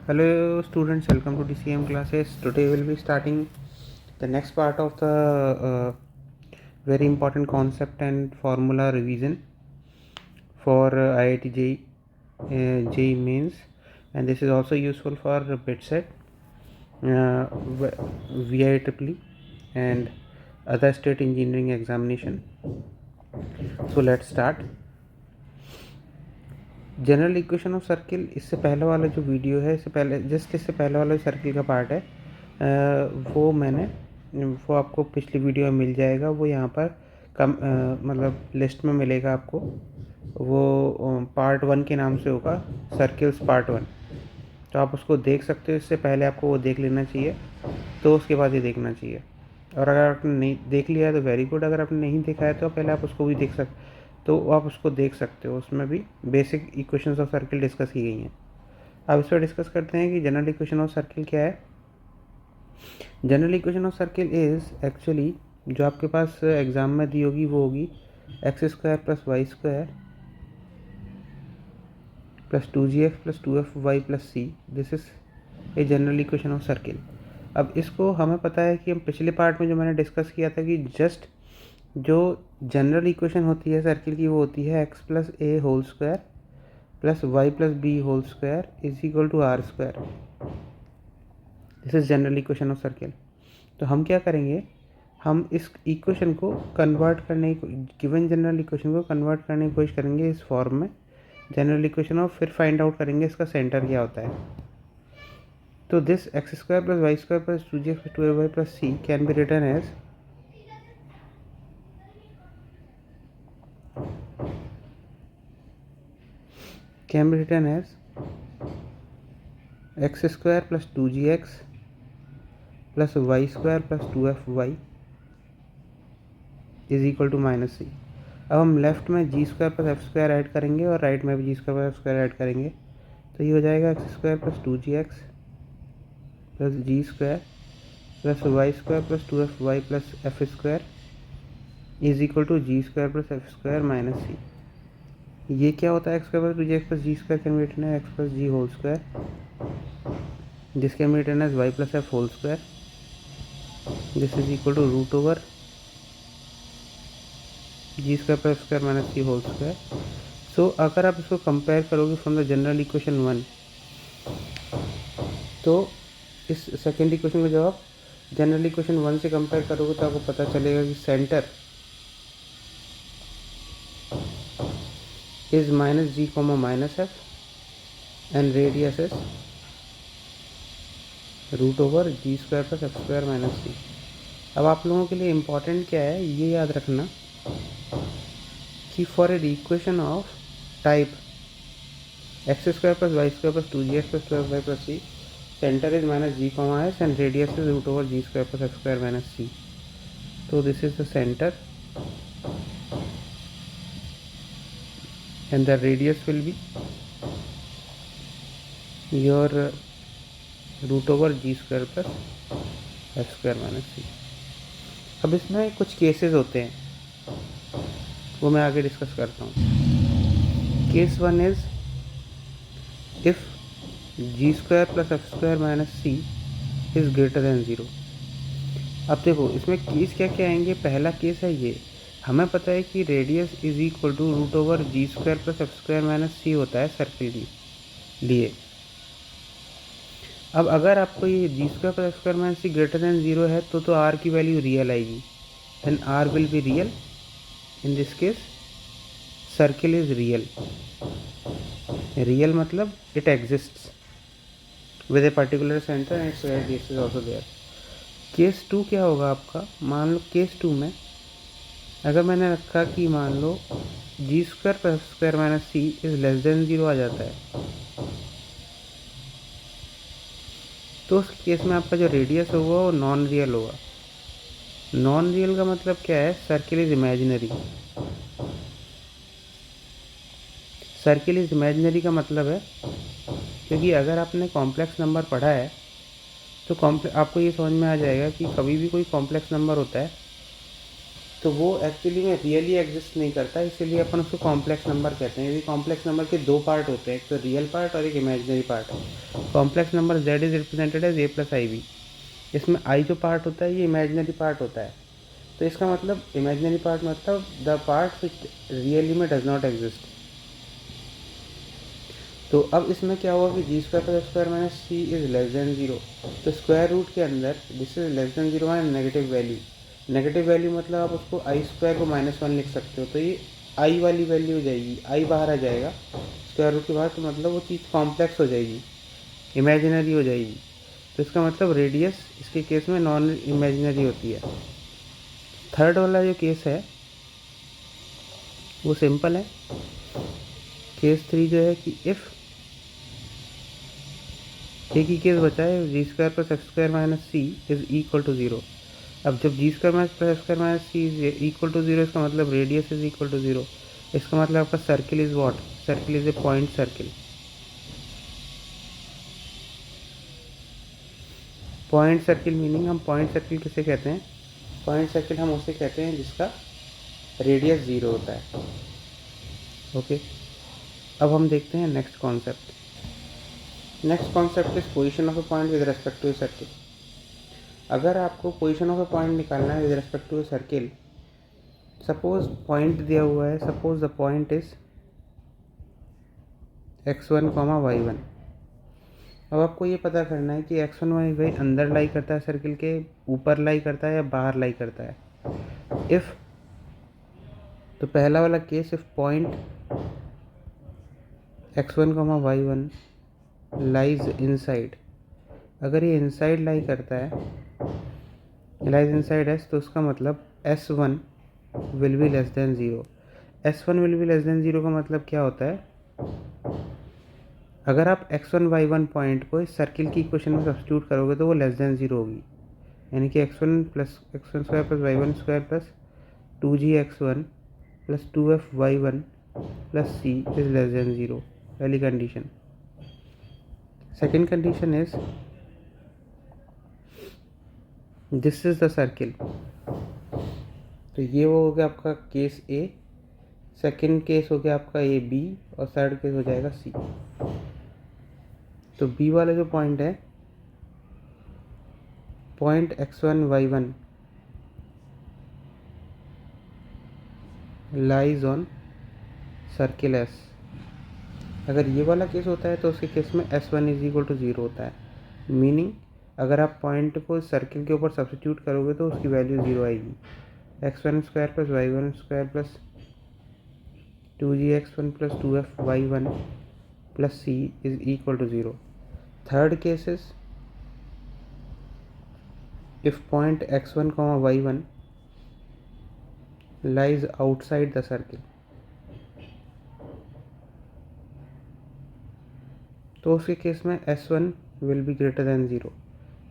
Hello students, welcome to DCM classes. Today we will be starting the next part of the very important concept and formula revision for IIT JEE mains, and this is also useful for BITSET, VIEEE and other state engineering examination. So let's start. General equation of circle, इससे पहले वाला जो video है, इससे पहले वाला circle का part है, वो आपको पिछली वीडियो में मिल जाएगा। वो यहाँ पर मतलब लिस्ट में मिलेगा आपको। वो पार्ट 1 के नाम से होगा, सर्किल्स पार्ट 1। तो आप उसको देख सकते हो। इससे पहले आपको वो देख लेना चाहिए, तो उसके बाद ये देखना चाहिए। और अगर आपने नहीं देख लिया है तो वेरी गुड। अगर आपने नहीं देखा है तो पहले आप उसको भी देख सकते हो। उसमें भी basic equations of circle discuss की गई हैं। अब इस पर डिस्कस करते हैं कि जनरल इक्वेशन ऑफ सर्किल क्या है। General equation of circle is actually, जो आपके पास एग्जाम में दी होगी वो होगी x² + y² + 2gx + 2fy + c। This is a general equation of circle. अब इसको हमें पता है कि हम पिछले पार्ट में जो मैंने डिस्कस किया था कि जस्ट जो जनरल इक्वेशन होती है सर्किल की, वो होती है x + a² + y + b² = r²। This is general equation of circle. तो हम क्या करेंगे, हम इस इक्वेशन को गिवन जनरल इक्वेशन को कन्वर्ट करने की कोशिश करेंगे इस फॉर्म में, जनरल इक्वेशन ऑफ। फिर फाइंड आउट करेंगे इसका सेंटर क्या होता है। तो this x² + y² + 2gx + 2fy + c can be written as x² + 2gx + y² + 2fy = -c। अब हम लेफ्ट में g² + f² ऐड करेंगे और राइट में भी g² + f² ऐड करेंगे। तो ये हो जाएगा x² + 2gx + g² + y² + 2fy + f² = g² + f² - c। ये क्या होता है, x² + 2gx + g² can be written as x + g², this can be written as y + f²। This is equal to √/g² + f² - c²। So अगर आप इसको compare करोगे from the general equation 1, तो इस सेकेंड इक्वेशन को जब आप general equation 1 से कंपेयर करोगे तो आपको पता चलेगा कि centre is -g, -f and radius is √g² + f² - c। अब आप लोगों के लिए इम्पॉर्टेंट क्या है, ये याद रखना कि for a equation of type x² + y² + 2gx + 2fy + c, centre is -g, s and radius is √g² + f² - c। तो this is the centre and the radius will be your √g² + f² - c। अब इसमें कुछ cases होते हैं, वो मैं आगे discuss करता हूँ। Case 1 is if g² + f² - c is greater than 0। अब देखो इसमें केस क्या क्या आएंगे। पहला केस है ये, हमें पता है कि radius is equal to √g² + f² - c होता है सर्किल के लिए। अब अगर आपको ये g² + f² - c greater than 0 है तो r की वैल्यू रियल आएगी। Then r will be real. In this case circle is real. Real मतलब it exists with a particular centre and its radius is also there. Case 2 क्या होगा आपका, मान लो case 2 में अगर मैंने रखा कि मान लो g² + f² - c is less then 0 आ जाता है, तो उस केस में आपका जो रेडियस होगा वो नॉन रियल होगा। नॉन रियल का मतलब क्या है, circle is imaginary. Circle is imaginary का मतलब है, क्योंकि अगर आपने कॉम्प्लेक्स नंबर पढ़ा है तो आपको ये समझ में आ जाएगा कि कभी भी कोई कॉम्प्लेक्स नंबर होता है तो वो एक्चुअली में रियली एग्जिस्ट नहीं करता, इसीलिए अपन उसको कॉम्प्लेक्स नंबर कहते हैं। यदि कॉम्प्लेक्स नंबर के दो पार्ट होते हैं, एक तो रियल पार्ट और एक imaginary part. Complex number z is represented as a plus i b. इसमें i जो पार्ट होता है ये इमेजिनरी पार्ट होता है। तो इसका मतलब इमेजिनरी पार्ट मतलब द पार्ट विच रियली में डज नॉट एग्जिस्ट। तो अब इसमें क्या हुआ कि g square plus square minus c is less than zero. तो स्क्वायर रूट के अंदर this is less than zero minus negative value. Negative value मतलब आप उसको आई स्क्वायर को -1 लिख सकते हो। तो ये आई वाली वैल्यू हो जाएगी, आई बाहर आ जाएगा स्क्वायर रूट के बाहर, तो मतलब वो चीज़ कॉम्प्लेक्स हो जाएगी, इमेजिनरी हो जाएगी। तो इसका मतलब रेडियस इसके केस में नॉन इमेजिनरी होती है। थर्ड वाला जो केस है वो सिंपल है। केस 3 जो है कि इफ़ एक ही केस बचा है, g square plus x square minus c is equal to zero. अब जब g square minus plus x square minus c is equal to zero, इसका मतलब radius is equal to zero. इसका मतलब आपका circle is what? Circle is a point circle. Point circle meaning, हम point circle किसे कहते हैं? पॉइंट सर्किल हम उसे कहते हैं जिसका रेडियस जीरो होता है। ओके, अब हम देखते हैं next concept. Next concept is position of a point with respect to a circle. अगर आपको पोजीशन ऑफ ए पॉइंट निकालना है with respect to a circle, suppose point दिया हुआ है, suppose the point is x1, y1। अब आपको ये पता करना है कि x1 y1 अंदर लाई करता है सर्किल के, ऊपर लाई करता है या बाहर लाई करता है। इफ़ तो पहला वाला case, if point x1, y1 lies inside, अगर ये इनसाइड लाई करता है, लाइज इनसाइड एस, तो उसका मतलब S1 will be less than zero. S1 will be less than zero का मतलब क्या होता है? अगर आप x1 y1 पॉइंट को इस सर्किल की इक्वेशन में सब्स्टिट्यूट करोगे तो वो लेस देन ज़ीरो होगी। यानी कि x1 square plus y1 square plus 2gx1 plus 2f(y1) plus c is less than zero, पहली condition. Second condition is this is the circle. तो ये वो हो गया आपका केस ए, सेकेंड केस हो गया आपका ए बी, और थर्ड केस हो जाएगा सी। तो बी वाला जो पॉइंट है, point x1 y1 lies on circle S. अगर ये वाला केस होता है तो उसके केस में S1 is equal to zero होता है। मीनिंग अगर आप पॉइंट को सर्किल के ऊपर सब्स्टिट्यूट करोगे तो उसकी वैल्यू ज़ीरो आएगी। x1 square plus y1 square plus 2gx1 plus 2f(y1) plus c is equal to zero. Third case is if point x1, y1 lies outside the circle, तो उसके case में S1 will be greater than zero.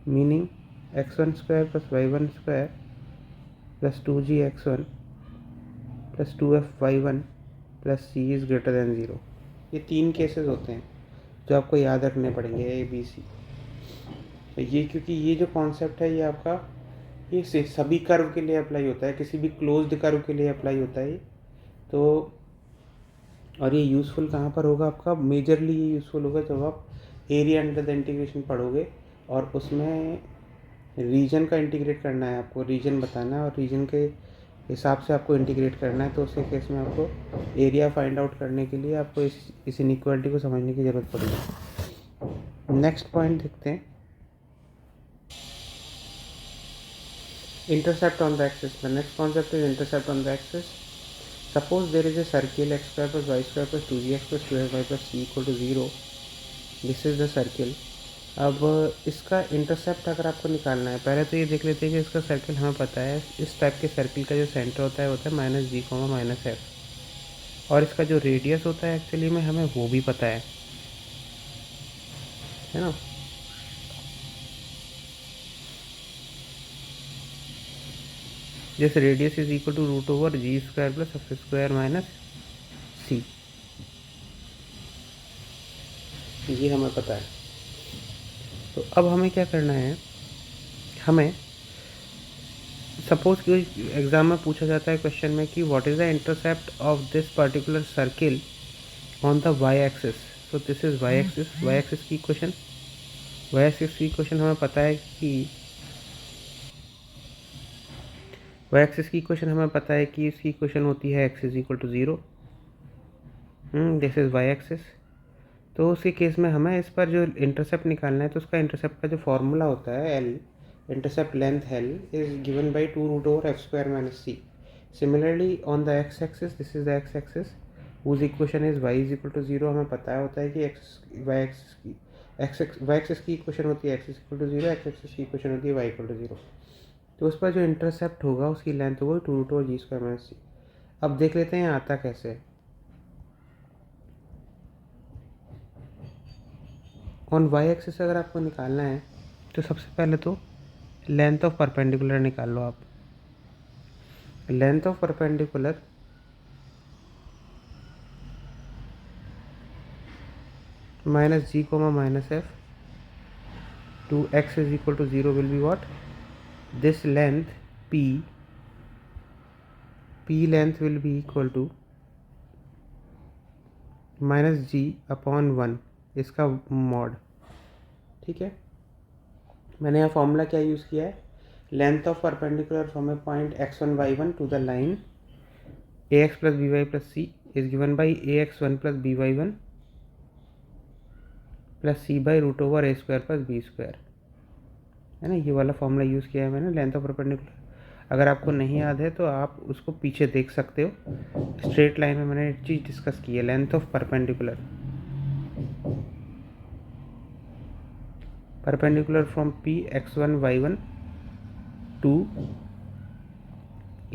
Meaning x1 square plus y1 square plus 2gx1 plus 2f(y1) plus c is greater than zero. ये तीन cases होते हैं जो आपको याद रखने पड़ेंगे, ए बी सी। तो ये क्योंकि ये जो कॉन्सेप्ट है ये आपका ये सभी कर्व के लिए अप्लाई होता है, किसी भी क्लोज्ड कर्व के लिए अप्लाई होता है। तो और ये यूज़फुल कहाँ पर होगा आपका? मेजरली ये यूज़फुल होगा जब आप एरिया अंडर द इंटीग्रेशन पढ़ोगे और उसमें रीजन का इंटीग्रेट करना है, आपको रीजन बताना है और रीजन के हिसाब से आपको इंटीग्रेट करना है। तो उसके केस में आपको एरिया फाइंड आउट करने के लिए आपको इस इनइक्वालिटी को समझने की ज़रूरत पड़ेगी। नेक्स्ट पॉइंट देखते हैं, intercept on the axis. The next concept is intercept on the axis. Suppose there is a circle x square plus y square plus 2gx plus 2fy plus c equal to 0. This is the circle. अब इसका intercept अगर आपको निकालना है, पहले तो ये देख लेते हैं कि इसका सर्किल हमें पता है। इस टाइप के सर्किल का जो सेंटर होता है -g, -f, और इसका जो रेडियस होता है एक्चुअली में हमें वो भी पता है ना। जैसे radius is equal to √g square plus f square minus c, ये हमें पता है। तो अब हमें क्या करना है, हमें सपोज कि एग्जाम में पूछा जाता है क्वेश्चन में कि what is the intercept of this particular circle on the Y axis. So this is Y axis. Y axis की इक्वेशन हमें पता है कि वाई एक्सिस की इक्वेशन हमें पता है कि इसकी इक्वेशन होती है x is equal to 0। This is Y axis. तो उसके केस में हमें इस पर जो इंटरसेप्ट निकालना है, तो उसका इंटरसेप्ट का जो फॉर्मूला होता है L, intercept length L is given by 2√f² - c। Similarly on the X axis, this is the X axis whose equation is y is equal to 0। हमें पता होता है कि वाई एक्सिस की इक्वेशन होती है x is equal to 0, X axis की equation होती है y इक्वल टू 0। तो उस पर जो इंटरसेप्ट होगा उसकी लेंथ होगी 2√g² - c। अब देख लेते हैं आता कैसे है। ऑन वाई एक्सिस अगर आपको निकालना है तो सबसे पहले तो लेंथ ऑफ परपेंडिकुलर निकाल लो आप। Length of perpendicular minus G comma minus F to X is equal to 0 will be what, this length p length will be equal to minus G upon 1 इसका मॉड। ठीक है, मैंने यहाँ formula क्या use किया है, length of perpendicular from a point x1 y1 to the line ax plus b y plus c is given by ax1 plus b y one plus c by √/a² plus b², है ना। ये वाला formula use किया है मैंने length of perpendicular. अगर आपको नहीं याद है तो आप उसको पीछे देख सकते हो, स्ट्रेट लाइन में मैंने एक चीज़ डिस्कस की है, length of perpendicular from p x1 y1 to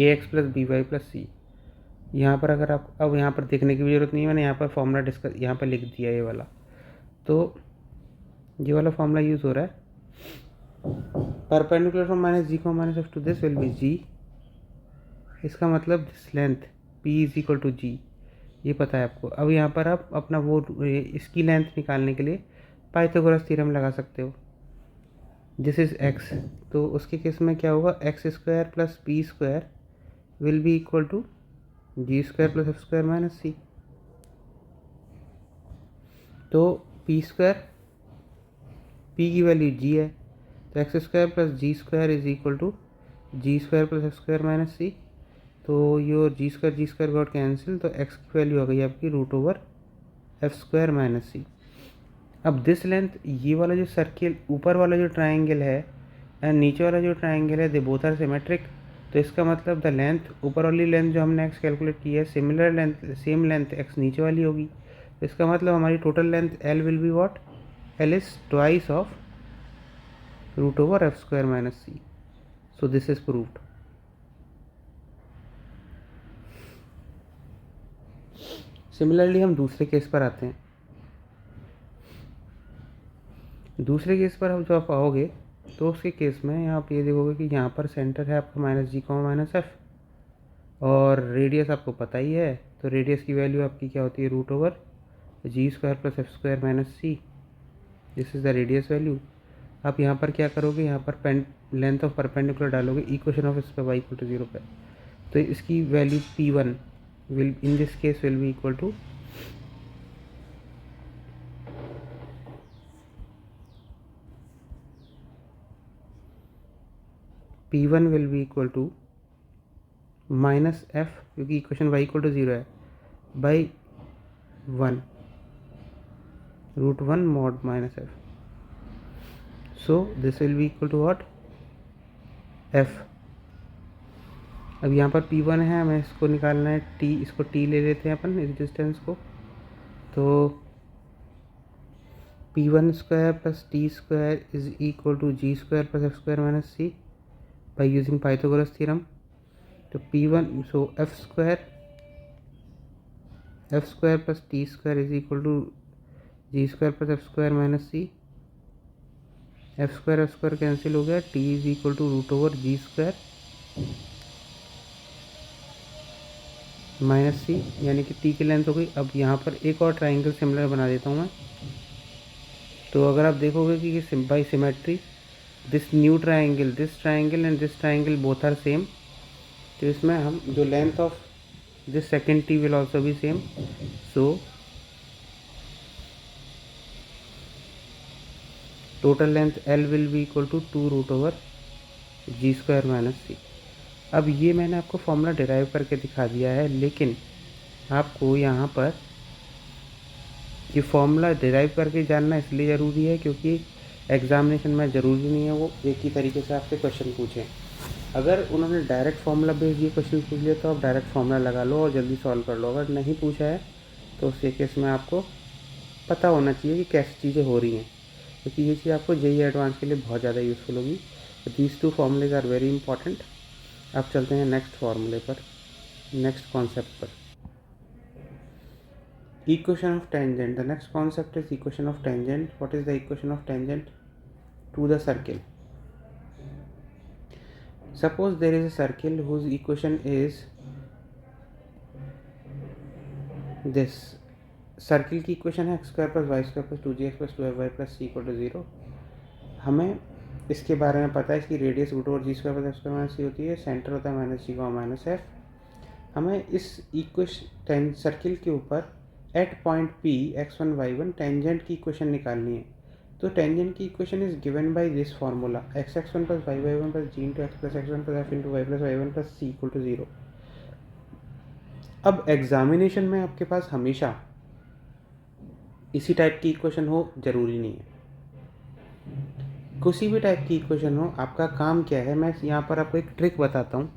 ax plus b y plus c. यहाँ पर अगर आप, अब यहाँ पर देखने की भी जरूरत नहीं है, मैंने यहाँ पर फॉर्मूला डिस्कस यहाँ पर लिख दिया ये वाला। तो ये वाला फॉर्मूला यूज़ हो रहा है, परपेंडिकुलर फ्रॉम माइनस जी को minus F to this will be g. इसका मतलब this length p is equal to g, ये पता है आपको। अब यहाँ पर आप अपना वो इसकी लेंथ निकालने के लिए पाइथागोरस थ्योरम लगा सकते हो। दिस इज x, तो उसके केस में क्या होगा, x² plus p² will be equal to g² plus f² minus c। तो p² p की वैल्यू g है, तो x² plus g² is equal to g² plus f² minus c। तो योर g² गॉट कैंसिल, तो x की value आ गई आपकी √/f² माइनस c। अब दिस लेंथ, ये वाला जो सर्किल, ऊपर वाला जो ट्राइंगल है एंड नीचे वाला जो ट्राइंगल है, दे बोथ आर सिमेट्रिक। तो इसका मतलब द लेंथ, ऊपर वाली लेंथ जो हमने x कैलकुलेट की है, similar length, same length x नीचे वाली होगी। तो इसका मतलब हमारी total length l will be what, l is twice of √/f² minus c। So this is proved. Similarly हम दूसरे केस पर आते हैं। दूसरे केस पर हम जब आप आओगे तो उसके केस में आप ये देखोगे कि यहाँ पर सेंटर है आपका माइनस जी कॉमा माइनस एफ, और रेडियस आपको पता ही है। तो रेडियस की वैल्यू आपकी क्या होती है, √/g² plus f² minus c. This is the radius value. आप यहाँ पर क्या करोगे, यहाँ पर लेंथ ऑफ परपेंडिकुलर डालोगे, इक्वेशन ऑफ इस पर y इक्वल टू 0 पे, तो इसकी value p1 will in this case will be equal to p1 will be equal to minus f, क्योंकि इक्वेशन y इक्वल टू 0 है, by 1 √1 mod minus f. So this will be equal to what, f। अब यहाँ पर p1 है, हमें इसको निकालना है t, इसको t ले लेते हैं अपन इस डिस्टेंस को। तो p1² plus t² is equal to g² plus f² minus c by using Pythagoras theorem. तो p1, so f² plus t² is equal to g² plus f² minus c। f² cancel हो गया, t is equal to √/g² minus c, यानी कि t की length हो गई। अब यहाँ पर एक और ट्राइंगल सिमिलर बना देता हूँ मैं। तो अगर आप देखोगे कि by symmetry this triangle and this triangle both are same, तो इसमें हम जो length of this second T will also be same, so total length L will be equal to 2√g² minus c. अब ये मैंने आपको फॉर्मूला डिराइव करके दिखा दिया है, लेकिन आपको यहाँ पर ये फॉर्मूला डिराइव करके जानना इसलिए ज़रूरी है क्योंकि एग्जामिनेशन में ज़रूरी नहीं है वो एक ही तरीके से आपसे क्वेश्चन पूछें। अगर उन्होंने डायरेक्ट फार्मूला बेस्ड ये क्वेश्चन पूछ लिया तो आप डायरेक्ट फार्मूला लगा लो और जल्दी सॉल्व कर लो। अगर नहीं पूछा है तो उस केस में आपको पता होना चाहिए कि कैसी चीज़ें हो रही हैं, क्योंकि ये चीज़ आपको जेईई एडवांस के लिए बहुत ज़्यादा यूज़फुल होगी। तो these two formulae are very important. अब चलते हैं नेक्स्ट फार्मूले पर, नेक्स्ट कॉन्सेप्ट पर। Equation of tangent. The next concept is equation of tangent. What is the equation of tangent to the circle? Suppose there is a circle whose equation is this. Circle की equation है x² + y² + 2gx + 2fy + c = 0। हमें इसके बारे में पता है, इसकी radius √g² + f² - c होती है, सेंटर होता है -g, -f। हमें इस इक्वेशन सर्किल के ऊपर at point P x1 y1 tangent की इक्वेशन निकालनी है। तो टेंजेंट की equation is given by this formula x(x1 + y(y1) + g * x + x1 + f * y + y1 + c = 0। अब एग्जामिनेशन में आपके पास हमेशा इसी टाइप की इक्वेशन हो ज़रूरी नहीं है, किसी भी टाइप की इक्वेशन हो। आपका काम क्या है, मैं यहाँ पर आपको एक ट्रिक बताता हूँ,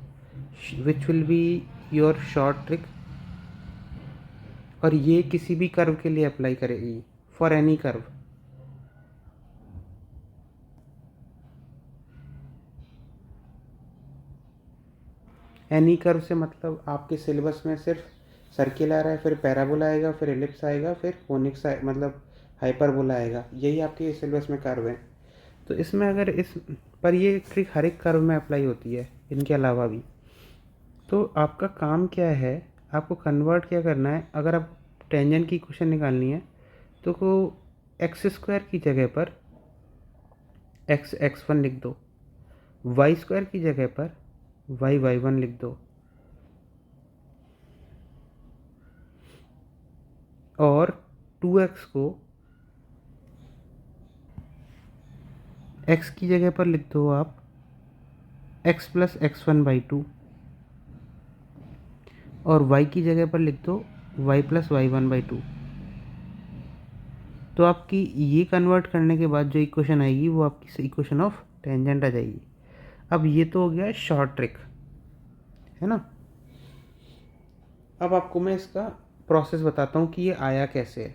which will be your short trick, और ये किसी भी कर्व के लिए अप्लाई करेगी, for any curve. Any curve से मतलब आपके सिलेबस में सिर्फ सर्किल आ रहा है, फिर पैराबोला आएगा, फिर एलिप्स आएगा, फिर कोनिक्स मतलब हाइपरबोला आएगा, यही आपके सिलेबस में कर्व है। तो इसमें अगर इस पर ये ट्रिक हर एक कर्व में अप्लाई होती है, इनके अलावा भी। तो आपका काम क्या है, आपको कन्वर्ट क्या करना है। अगर आप टेंजेंट की इक्वेशन निकालनी है तो को x² की जगह पर x(x1) लिख दो, y² की जगह पर y(y1) लिख दो, और 2x को x की जगह पर लिख दो आप x + x1/2, और y की जगह पर लिख दो y + y1/2। तो आपकी ये कन्वर्ट करने के बाद जो इक्वेशन आएगी वो आपकी इक्वेशन ऑफ टेंजेंट आ जाएगी। अब ये तो हो गया शॉर्ट ट्रिक, है ना। अब आपको मैं इसका प्रोसेस बताता हूँ कि ये आया कैसे है।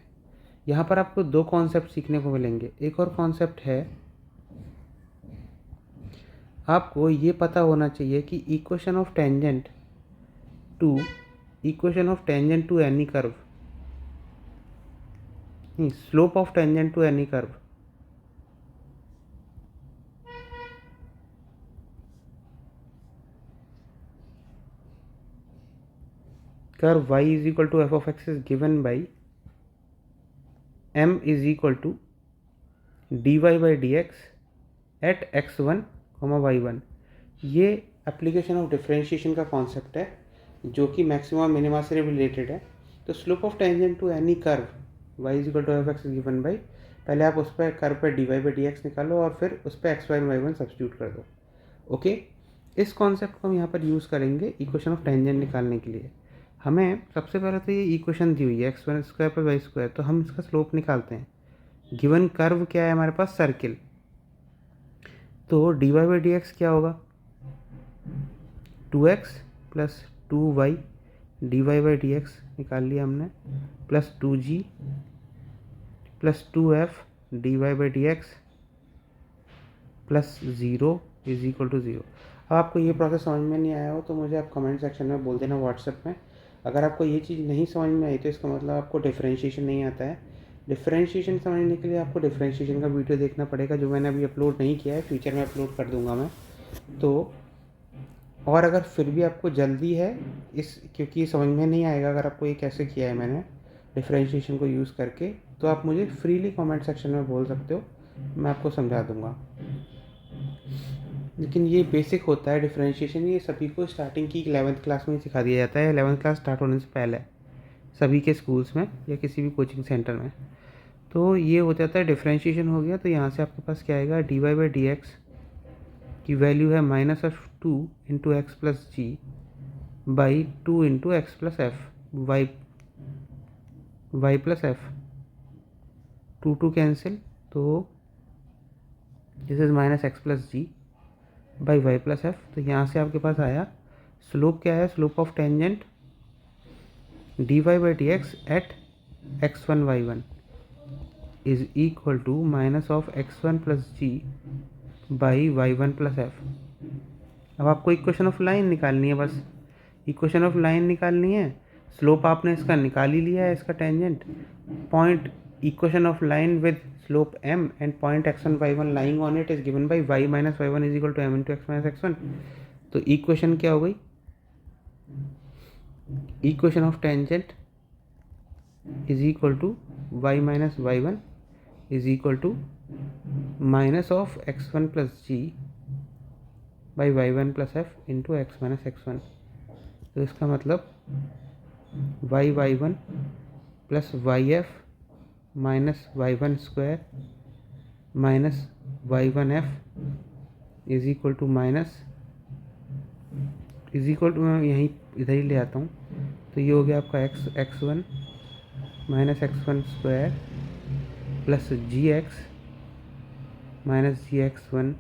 यहाँ पर आपको दो कॉन्सेप्ट सीखने को मिलेंगे। एक और कॉन्सेप्ट है, आपको ये पता होना चाहिए कि equation of tangent to any curve, नहीं, slope of tangent to any curve, curve y = f of x is given by m = dy/dx at x1, y1। ये एप्लीकेशन ऑफ डिफरेंशिएशन का कॉन्सेप्ट है जो कि मैक्सिमा मिनिमा से related है। तो slope of tangent to any curve y = f x is given by, पहले आप उस पर कर्व पर dy/dx निकालो और फिर उस पर x1 y1 सब्स्टिट्यूट कर दो। ओके, इस कॉन्सेप्ट को हम यहाँ पर यूज़ करेंगे इक्वेशन ऑफ टेंजेंट निकालने के लिए। हमें सबसे पहले तो ये इक्वेशन दी हुई है x² + y², तो हम इसका स्लोप निकालते हैं। गिवन कर्व क्या है हमारे पास, सर्किल। तो dy/dx क्या होगा, 2x + 2y dy/dx निकाल लिया हमने, plus 2g + 2f dy/dx plus 0 = 0। अब आपको ये प्रोसेस समझ में नहीं आया हो तो मुझे आप कमेंट सेक्शन में बोल देना व्हाट्सएप में। अगर आपको ये चीज़ नहीं समझ में आई तो इसका मतलब आपको डिफरेंशिएशन नहीं आता है। डिफरेंशिएशन समझने के लिए आपको डिफरेंशिएशन का वीडियो देखना पड़ेगा, जो मैंने अभी अपलोड नहीं किया है, फ्यूचर में अपलोड कर दूंगा मैं। तो और अगर फिर भी आपको जल्दी है क्योंकि समझ में नहीं आएगा अगर आपको ये कैसे किया है मैंने डिफरेंशिएशन को यूज़ करके, तो आप मुझे फ्रीली कमेंट सेक्शन में बोल सकते हो, मैं आपको समझा दूंगा। लेकिन ये बेसिक होता है डिफरेंशिएशन, ये सभी को स्टार्टिंग की 11th क्लास में सिखा दिया जाता है, 11th क्लास स्टार्ट होने से पहले सभी के स्कूल्स में या किसी भी कोचिंग सेंटर में। तो ये हो जाता है डिफरेंशिएशन हो गया। तो यहाँ से आपके पास क्या आएगा, d y by d x की वैल्यू है -2 into x plus g by 2 into x plus f y plus f, 2 cancel, तो this is minus x plus g by y plus f. तो यहाँ से आपके पास आया स्लोप क्या है, slope of tangent d y by d x at x1 y1 is equal to minus of x1 plus g by y1 plus F. अब आपको इक्वेशन ऑफ लाइन निकालनी है, बस इक्वेशन ऑफ लाइन निकालनी है। स्लोप आपने इसका निकाल ही लिया है, इसका tangent point, equation of line with slope m and point x1 y1 lying on it is given by y minus y1 is equal to m into x minus x1। तो equation क्या हो गई, equation of tangent is equal to y minus y1 is equal to minus of x1 plus g by y1 plus f into x minus x1। तो इसका मतलब y1 plus y F minus y1 square minus y1 f is equal to minus is equal to, मैं यहीं इधर ही ले आता हूँ। तो ये हो गया आपका x1 minus x1 square plus g x minus g x1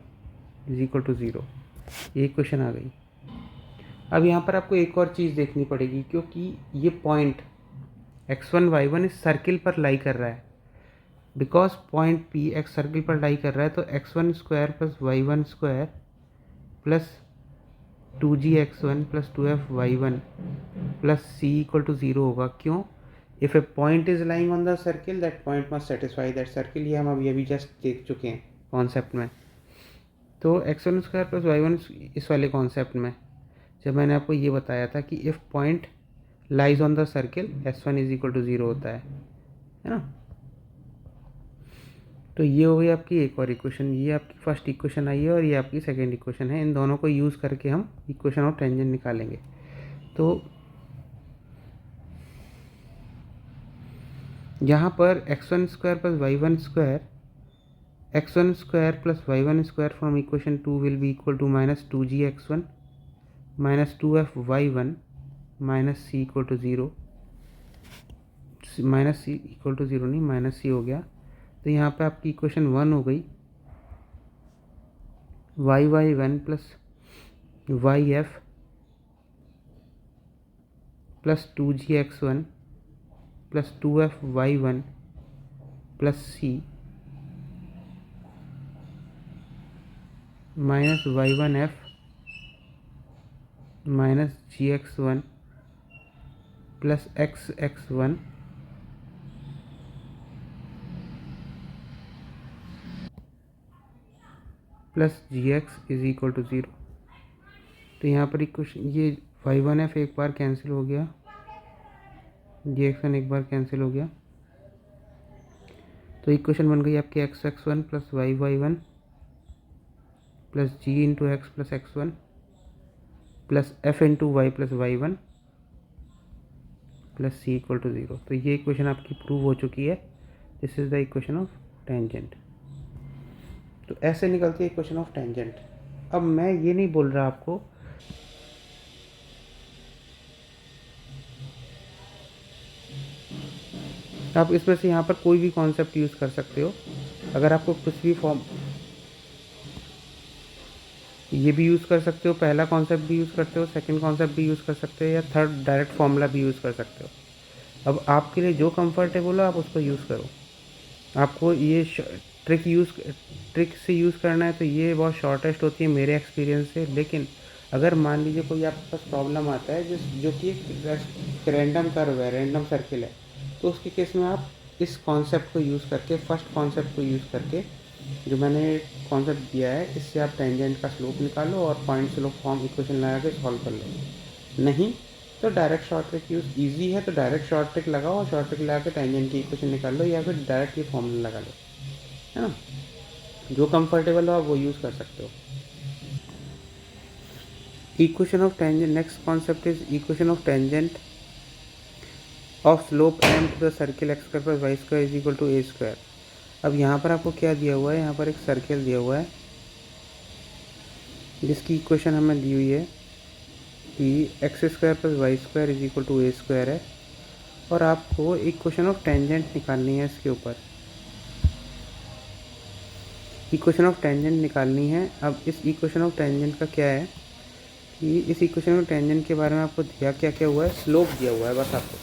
is equal to 0। ये इक्वेशन आ गई। अब यहाँ पर आपको एक और चीज़ देखनी पड़ेगी, क्योंकि ये पॉइंट x1 y1 इस सर्किल पर लाई कर रहा है। बिकॉज पॉइंट P एक सर्किल पर लाई कर रहा है, तो x1 square plus y1 square plus 2gx1 plus 2f(y1) plus c equal to 0 होगा। क्यों? If a point is lying on the circle that point must satisfy that circle. ये हम अभी जस्ट देख चुके हैं कॉन्सेप्ट में। तो x1 स्क्वायर प्लस y1 इस वाले कॉन्सेप्ट में जब मैंने आपको ये बताया था कि if point lies on the circle s1 is equal to 0 होता है ना। तो ये हो गई आपकी एक और इक्वेशन, ये आपकी फर्स्ट इक्वेशन आई है और ये आपकी सेकेंड इक्वेशन है। इन दोनों को यूज़ करके हम इक्वेशन ऑफ टेंजेंट निकालेंगे। तो यहाँ पर x1 square plus y1 square, x1 square plus y1 square from equation 2 will be equal to minus 2gx1 minus 2f(y1) minus c equal to 0, minus c equal to 0 नहीं, minus c हो गया। तो यहाँ पे आपकी इक्वेशन 1 हो गई, y1 plus yf plus 2gx1 plus 2f(y1) plus c minus y1f minus gx1 plus xx1 plus gx is equal to 0। तो यहाँ पर इक्वेशन ये y1f एक बार कैंसिल हो गया, gx1 एक बार कैंसिल हो गया। तो इक्वेशन बन गई आपकी xx1 plus y1 plus g into x plus x1 plus f into y plus y1 plus c equal to 0। तो ये इक्वेशन आपकी प्रूव हो चुकी है। This is the equation of tangent. तो ऐसे निकलती है इक्वेशन ऑफ टेंजेंट। अब मैं ये नहीं बोल रहा आपको आप इसमें से यहाँ पर कोई भी कॉन्सेप्ट यूज़ कर सकते हो। अगर आपको कुछ भी फॉर्म, ये भी यूज़ कर सकते हो, पहला कॉन्सेप्ट भी यूज़ करते हो, सेकंड कॉन्सेप्ट भी यूज़ कर सकते हो, या थर्ड डायरेक्ट फॉर्मूला भी यूज़ कर सकते हो। अब आपके लिए जो कंफर्टेबल हो आप उसको यूज़ करो। आपको ये ट्रिक से यूज़ करना है तो ये बहुत शॉर्टेस्ट होती है मेरे एक्सपीरियंस से। लेकिन अगर मान लीजिए कोई आपके पास प्रॉब्लम आता है जो कि एक रैंडम कर्व है, रैंडम सर्किल है, तो उसके केस में आप इस कॉन्सेप्ट को यूज़ करके, फर्स्ट कॉन्सेप्ट को यूज़ करके जो मैंने कॉन्सेप्ट दिया है, इससे आप टेंजेंट का स्लोप निकालो और पॉइंट स्लोप फॉर्म इक्वेशन लगा के सॉल्व कर लो। नहीं तो direct short trick use, easy है तो डायरेक्ट शॉर्ट ट्रिक लगाओ और शॉर्ट ट्रिक लगा के टेंजेंट की इक्वेशन निकाल लो, या फिर डायरेक्ट ये फॉर्मूला लगा लो, है ना। जो कंफर्टेबल हो आप वो यूज़ कर सकते हो। Equation of tangent, next concept is equation of tangent of slope m to the circle x square plus y square is equal to a square. अब यहाँ पर आपको क्या दिया हुआ है, यहाँ पर एक सर्किल दिया हुआ है जिसकी इक्वेशन हमें दी हुई है कि x square plus y square is equal to a square है, और आपको इक्वेशन ऑफ टेंजेंट निकालनी है इसके ऊपर, इक्वेशन ऑफ टेंजेंट निकालनी है। अब इस इक्वेशन ऑफ टेंजेंट का क्या है कि इस इक्वेशन ऑफ टेंजेंट के बारे में आपको दिया क्या क्या हुआ है, स्लोप दिया हुआ है बस आपको।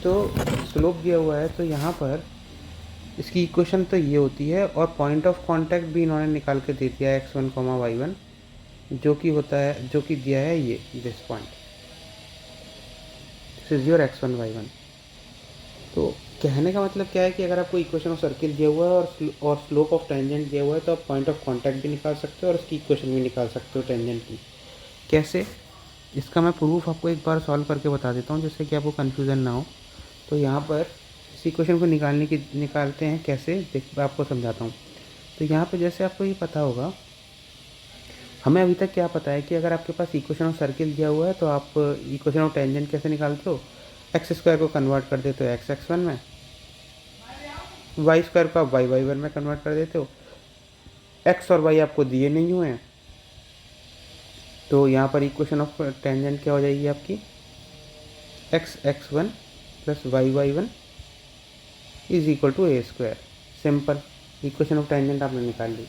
तो स्लोप दिया हुआ है, तो यहाँ पर इसकी इक्वेशन तो ये होती है, और पॉइंट ऑफ कांटेक्ट भी इन्होंने निकाल के दे दिया है x1, y1, जो कि होता है, जो कि दिया है ये this point, this is your x1 y1। तो कहने का मतलब क्या है कि अगर आपको इक्वेशन ऑफ सर्किल दिया हुआ है और स्लोप ऑफ टेंजेंट दिया हुआ है, तो आप पॉइंट ऑफ कांटेक्ट भी निकाल सकते हो और उसकी इक्वेशन भी निकाल सकते हो टेंजेंट की। कैसे, इसका मैं प्रूफ आपको एक बार सॉल्व करके बता देता हूँ जिससे कि आपको कन्फ्यूज़न ना हो। तो यहाँ पर इस इक्वेशन को निकालते हैं कैसे, देख आपको समझाता हूँ। तो यहाँ पे जैसे आपको ये पता होगा, हमें अभी तक क्या पता है कि अगर आपके पास इक्वेशन ऑफ सर्किल दिया हुआ है तो आप इक्वेशन ऑफ टेंजेंट कैसे निकालते हो, एक्स स्क्वायर को कन्वर्ट कर देते हो एक्स x1 में, वाई स्क्वायर को आप वाई y1 में कन्वर्ट कर देते हो। एक्स और वाई आपको दिए नहीं हुए हैं, तो यहाँ पर इक्वेशन ऑफ टेंजेंट क्या हो जाएगी आपकी, x x1 plus y y1 is equal to a square. Simple, equation of tangent आपने निकाल ली।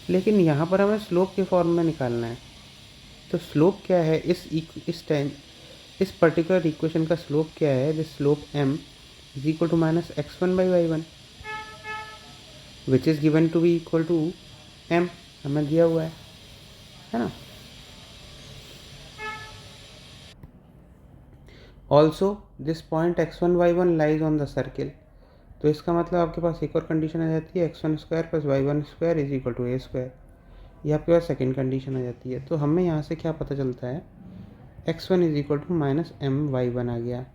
लेकिन यहाँ पर हमें स्लोप के फॉर्म में निकालना है। तो स्लोप क्या है, इस पर्टिकुलर इक्वेशन का स्लोप क्या है, this slope m is equal to minus x1 by y1 which is given to be equal to m, हमें दिया हुआ है ना। Also this point x1 y1 lies on the circle. तो इसका मतलब आपके पास एक और कंडीशन आ जाती है, x1 square plus y1 square is equal to a square. ये आपके पास सेकेंड कंडीशन आ जाती है। तो हमें यहाँ से क्या पता चलता है, x1 is equal to minus m y1 आ गया।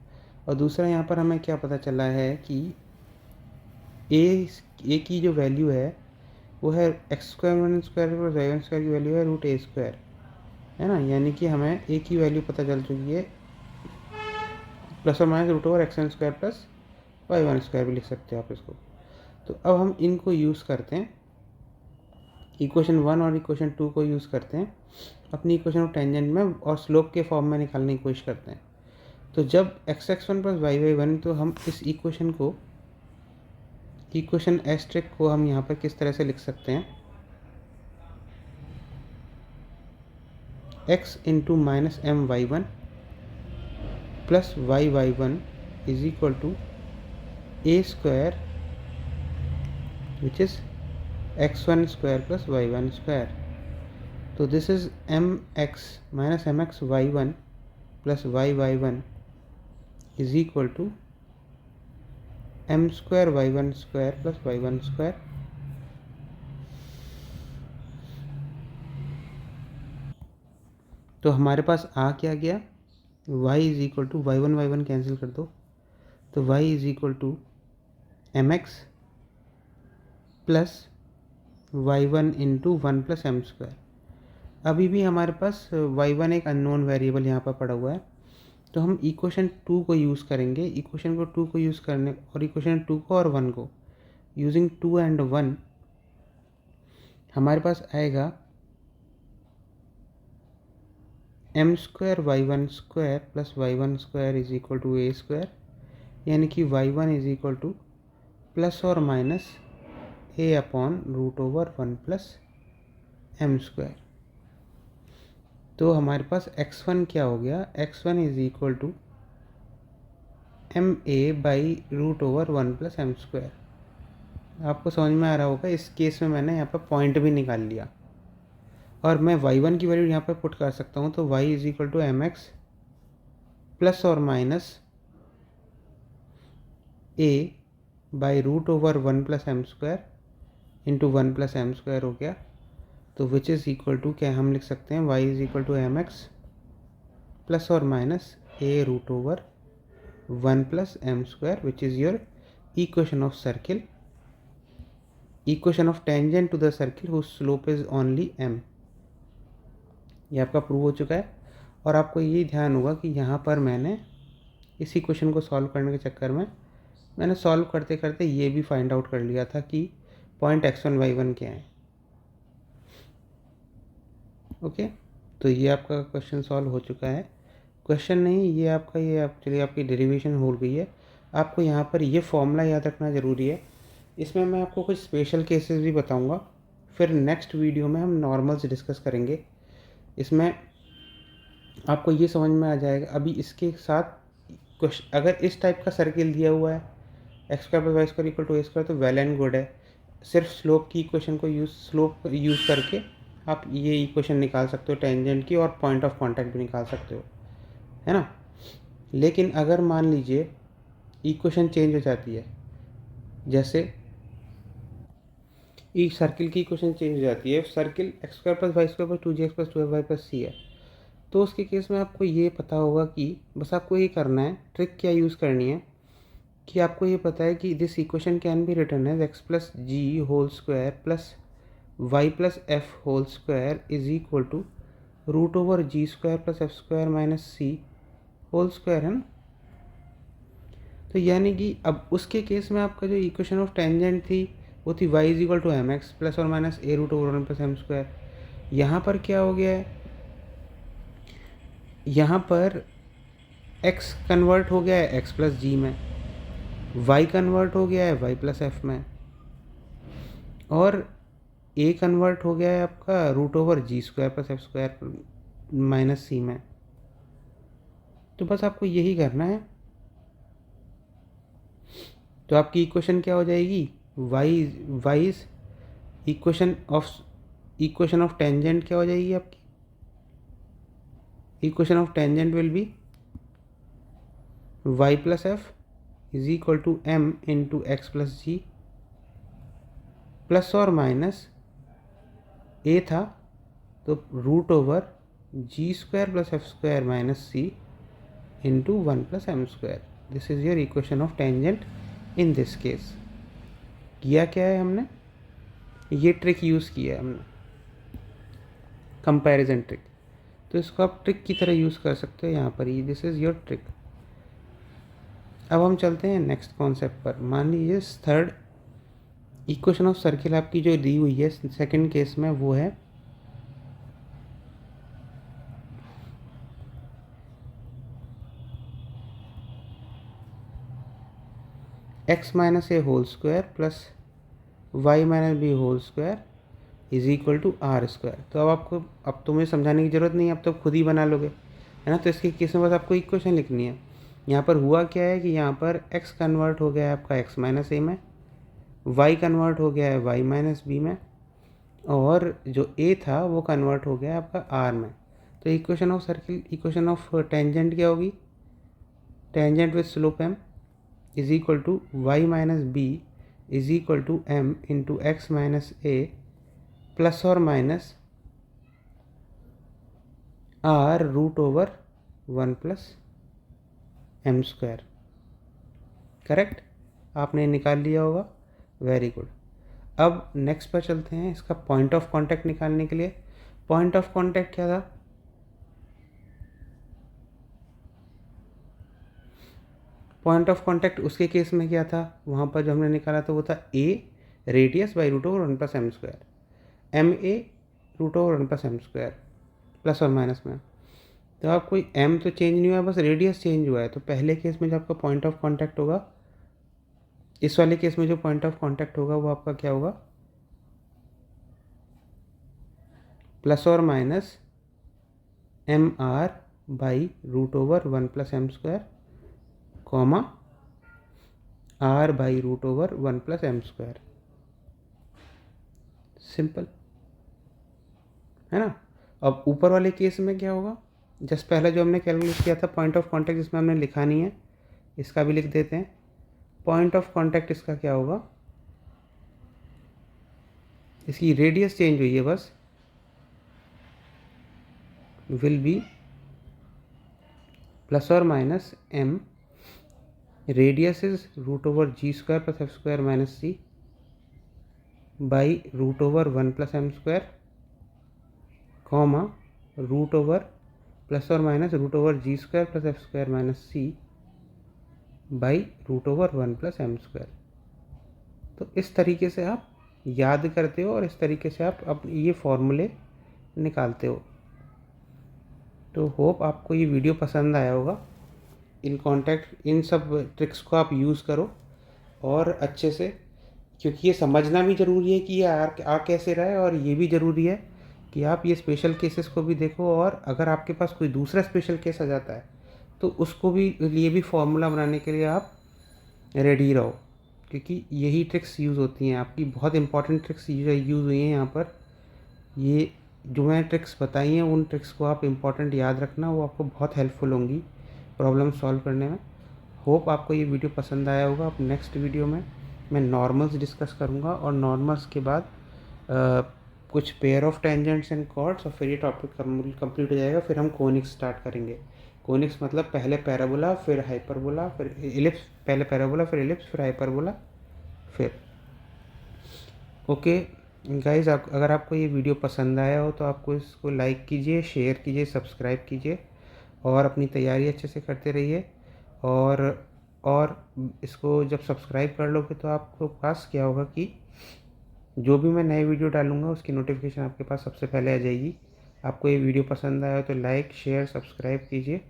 और दूसरा यहाँ पर हमें क्या पता चला है कि ए की जो वैल्यू है वो है x square one square plus y one square की वैल्यू है रूट ए स्क्वायर, है ना। यानी कि हमें ए की वैल्यू पता चल चुकी है, प्लस और minus root over x one square plus y one square भी लिख सकते हो आप इसको। तो अब हम इनको यूज़ करते हैं, इक्वेशन 1 और इक्वेशन 2 को यूज़ करते हैं अपनी इक्वेशन ऑफ टेंजेंट में, और स्लोप के फॉर्म में निकालने की कोशिश करते हैं। तो जब x x1 plus y y1, तो हम इस इक्वेशन को, इक्वेशन एस्ट्रिक को हम यहाँ पर किस तरह से लिख सकते हैं, x into minus m y1 plus y y1 is equal to a square which is x1 square plus y1 square. तो this is mx minus mx y1 plus y1 is equal to m square y1 square plus y1 square. तो हमारे पास आ क्या गया, y is equal to y1 cancel कर दो, तो y is equal to m x plus y1 into 1 plus m square. अभी भी हमारे पास y1 एक अननोन वेरिएबल यहाँ पर पड़ा हुआ है, तो हम इक्वेशन 2 को यूज़ करेंगे। इक्वेशन को 2 को यूज़ करने, और इक्वेशन 2 को और 1 को यूजिंग 2 एंड 1 हमारे पास आएगा m square y1 square plus y1 square is equal to a square, यानी कि y1 is equal to plus और minus a upon root over 1 plus m square. तो हमारे पास x1 क्या हो गया, x1 is equal to m a by root over 1 plus m square. आपको समझ में आ रहा होगा, इस केस में मैंने यहाँ पर पॉइंट भी निकाल लिया, और मैं y1 की वैल्यू यहाँ पर पुट कर सकता हूँ। तो y is equal to m x plus और minus a by root over 1 plus m square into 1 plus m square हो गया। तो विच इज़ इक्वल टू, क्या हम लिख सकते हैं, y is equal to m x plus और minus a root over 1 plus m square which is your equation of circle. Equation of tangent to the circle whose slope is only m। ये आपका prove हो चुका है। और आपको ये ध्यान होगा कि यहाँ पर मैंने इसी क्वेश्चन को सॉल्व करने के चक्कर में मैंने सॉल्व करते करते ये भी फाइंड आउट कर लिया था कि पॉइंट x1 y1 क्या है। ओके, तो ये आपका क्वेश्चन सॉल्व हो चुका है। क्वेश्चन नहीं, ये आपका ये चलिए आपकी डेरिवेशन हो गई है। आपको यहाँ पर ये फॉर्मूला याद रखना ज़रूरी है। इसमें मैं आपको कुछ स्पेशल केसेस भी बताऊँगा, फिर नेक्स्ट वीडियो में हम नॉर्मल्स डिस्कस करेंगे। इसमें आपको ये समझ में आ जाएगा। अभी इसके साथ क्वेश्चन, अगर इस टाइप का सर्किल दिया हुआ है x square plus y square equal to a square, तो वेल एंड गुड है। सिर्फ स्लोप की इक्वेशन को स्लोप यूज़ करके आप ये इक्वेशन निकाल सकते हो टेंजेंट की, और पॉइंट ऑफ कांटेक्ट भी निकाल सकते हो, है ना। लेकिन अगर मान लीजिए इक्वेशन चेंज हो जाती है, जैसे एक सर्किल की इक्वेशन चेंज हो जाती है, circle x square plus y square plus 2gx plus 2fy plus c है, तो उसके केस में आपको ये पता होगा कि बस आपको ये करना है, ट्रिक क्या यूज़ करनी है कि आपको ये पता है कि this equation can be written as x plus g whole square plus y plus f whole square is equal to root over g square plus f square minus c whole square, है ना। तो यानी कि अब उसके case में आपका जो इक्वेशन ऑफ टेंजेंट थी वो थी y is equal to m x plus और minus a root over 1 plus m square. यहाँ पर क्या हो गया है, यहाँ पर x कन्वर्ट हो गया है x प्लस जी में, y कन्वर्ट हो गया है y प्लस एफ में, और a कन्वर्ट हो गया है आपका root over g square plus f square minus c में। तो बस आपको यही करना है। तो आपकी इक्वेशन क्या हो जाएगी, y इक्वेशन ऑफ टेंजेंट क्या हो जाएगी आपकी, equation of tangent will be y plus f is equal to m into x plus g plus और माइनस a था तो root over g square plus f square minus c into 1 plus m square. This is your equation of tangent in this case. किया क्या है हमने, ये trick use किया है हमने, कंपैरिजन ट्रिक। तो इसको आप ट्रिक की तरह यूज़ कर सकते हो यहाँ पर ही, दिस इज़ योर ट्रिक। अब हम चलते हैं नेक्स्ट कॉन्सेप्ट पर। मान लीजिए थर्ड इक्वेशन ऑफ सर्किल आपकी जो दी हुई है सेकंड केस में, वो है x minus a whole square plus y minus b whole square is equal to r square. तो अब तुम्हें समझाने की ज़रूरत नहीं है, अब तो खुद ही बना लोगे, है ना। तो इसके केस में बस आपको इक्वेशन लिखनी है। यहाँ पर हुआ क्या है कि यहाँ पर x कन्वर्ट हो गया है आपका x माइनस ए में, y कन्वर्ट हो गया है y माइनस बी में, और जो a था वो कन्वर्ट हो गया है आपका r में। तो equation of circle, equation of tangent क्या होगी, tangent with slope m is equal to y minus b is equal to m into x minus a plus और minus r root over 1 plus m square. Correct, आपने निकाल लिया होगा, very good. अब next पर चलते हैं, इसका पॉइंट ऑफ कांटेक्ट निकालने के लिए। पॉइंट ऑफ कांटेक्ट क्या था, पॉइंट ऑफ कांटेक्ट उसके केस में क्या था, वहाँ पर जो हमने निकाला था वो था a radius by root over 1 plus m square, m a root over 1 plus m square plus और माइनस में। तो आप कोई m तो चेंज नहीं हुआ, बस रेडियस चेंज हुआ है। तो पहले केस में जो आपका पॉइंट ऑफ कांटेक्ट होगा, इस वाले केस में जो पॉइंट ऑफ कांटेक्ट होगा वो आपका क्या होगा, प्लस और minus m r by root over 1 plus m square comma r by root over 1 plus m square. Simple है ना। अब ऊपर वाले केस में क्या होगा, जस्ट पहले जो हमने कैलकुलेट किया था पॉइंट ऑफ कांटेक्ट, इसमें हमने लिखा नहीं है, इसका भी लिख देते हैं। पॉइंट ऑफ कांटेक्ट इसका क्या होगा, इसकी रेडियस चेंज हुई है बस, विल बी प्लस और minus m, radius is root over g square plus f square minus c by root over 1 plus m square comma root over plus और minus root over g square plus f square minus c by root over 1 plus m square. तो इस तरीके से आप याद करते हो और इस तरीके से आप ये फॉर्मूले निकालते हो। तो होप आपको ये वीडियो पसंद आया होगा। इन सब ट्रिक्स को आप यूज़ करो और अच्छे से, क्योंकि ये समझना भी ज़रूरी है कि ये आ कैसे रहा है, और ये भी ज़रूरी है कि आप ये स्पेशल केसेस को भी देखो, और अगर आपके पास कोई दूसरा स्पेशल केस आ जाता है तो उसको भी लिए भी फॉर्मूला बनाने के लिए आप रेडी रहो, क्योंकि यही ट्रिक्स यूज़ होती हैं। आपकी बहुत इंपॉर्टेंट ट्रिक्स यूज़ हुई हैं यहाँ पर। ये जो मैंने ट्रिक्स बताई हैं उन ट्रिक्स को आप इम्पॉर्टेंट याद रखना, वो आपको बहुत हेल्पफुल होंगी प्रॉब्लम सॉल्व करने में। होप आपको ये वीडियो पसंद आया होगा। अब नेक्स्ट वीडियो में मैं नॉर्मल्स डिस्कस करूँगा, और नॉर्मल्स के बाद कुछ pair of tangents and chords, और फिर ये टॉपिक कंप्लीट हो जाएगा। फिर हम कोनिक्स स्टार्ट करेंगे। कोनिक्स मतलब पहले पैराबोला फिर हाइपरबोला फिर इलिप्स, पहले पैराबोला फिर इलिप्स फिर हाइपरबोला फिर। ओके गाइस, अगर आपको ये वीडियो पसंद आया हो तो आपको इसको लाइक कीजिए, शेयर कीजिए, सब्सक्राइब कीजिए, और अपनी तैयारी अच्छे से करते रहिए। और इसको जब सब्सक्राइब कर लोगे तो आपको पास क्या होगा कि जो भी मैं नए वीडियो डालूँगा उसकी नोटिफिकेशन आपके पास सबसे पहले आ जाएगी। आपको ये वीडियो पसंद आया तो लाइक शेयर सब्सक्राइब कीजिए,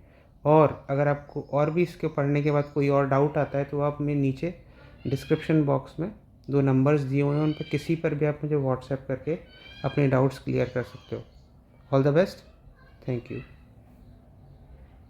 और अगर आपको और भी इसके पढ़ने के बाद कोई और डाउट आता है तो आप मैं नीचे डिस्क्रिप्शन बॉक्स में 2 नंबर्स दिए हुए हैं, उन पर किसी पर भी आप मुझे व्हाट्सएप करके अपने डाउट्स क्लियर कर सकते हो। All the best, thank you.